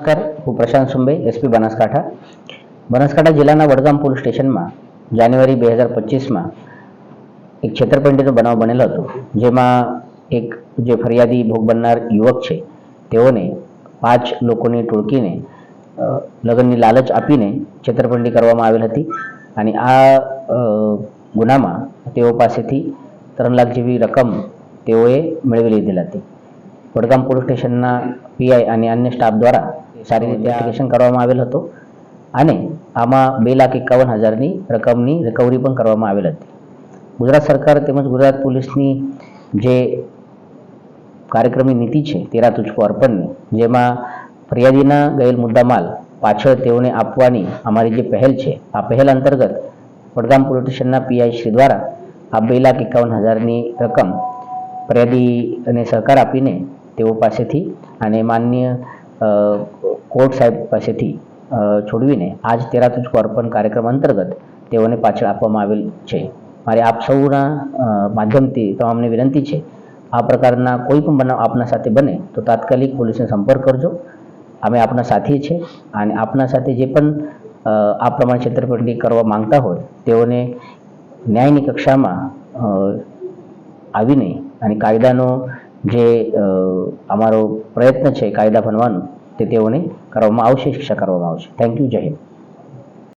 નમસ્કાર, હું પ્રશાંત સુંબે, એસપી બનાસકાંઠા જિલ્લાના વડગામ પોલીસ સ્ટેશનમાં જાન્યુઆરી 2025માં એક છેતરપિંડીનો બનાવ બનેલો હતો, જેમાં એક જે ફરિયાદી ભોગ બનનાર યુવક છે તેઓને 5 લોકોની ટોળકીને લગ્નની લાલચ આપીને છેતરપિંડી કરવામાં આવેલ હતી અને આ ગુનામાં તેઓ પાસેથી 3 લાખ જેવી રકમ તેઓએ મેળવી લીધેલ હતી. વડગામ પોલીસ સ્ટેશનના પીઆઈ અને અન્ય સ્ટાફ દ્વારા સારી રીતે ઇન્વેસ્ટિગેશન કરવામાં આવેલ હતો અને આમાં 2,51,000ની રકમની રિકવરી પણ કરવામાં આવેલ હતી. ગુજરાત સરકાર તેમજ ગુજરાત પોલીસની જે કાર્યક્રમની નીતિ છે તેરા તુજકો અર્પણની, જેમાં ફરિયાદીના ગયેલ મુદ્દામાલ પાછળ તેઓને આપવાની અમારી જે પહેલ છે, આ પહેલ અંતર્ગત વડગામ પોલીસ સ્ટેશનના પીઆઈ શ્રી દ્વારા આ 2,51,000ની રકમ ફરિયાદીને સહકાર આપીને તેઓ પાસેથી અને માનનીય કોર્ટ સાહેબ પાસેથી છોડવીને આજ તેરા તુજકો અર્પણ કાર્યક્રમ અંતર્ગત તેઓને પાછળ આપવામાં આવેલ છે. મારે આપ સૌના માધ્યમથી તમામને વિનંતી છે, આ પ્રકારના કોઈ પણ બનાવ આપના સાથે બને તો તાત્કાલિક પોલીસને સંપર્ક કરજો. અમે આપના સાથી છે અને આપના સાથે જે પણ આ પ્રમાણે છેતરપિંડી કરવા માંગતા હોય તેઓને ન્યાયની કક્ષામાં આવીને અને કાયદાનો જે અમારો પ્રયત્ન છે કાયદા બનવાનો તે તેઓને કરવામાં આવશે, શિક્ષા કરવામાં આવશે. Thank you. જય હિન્દ.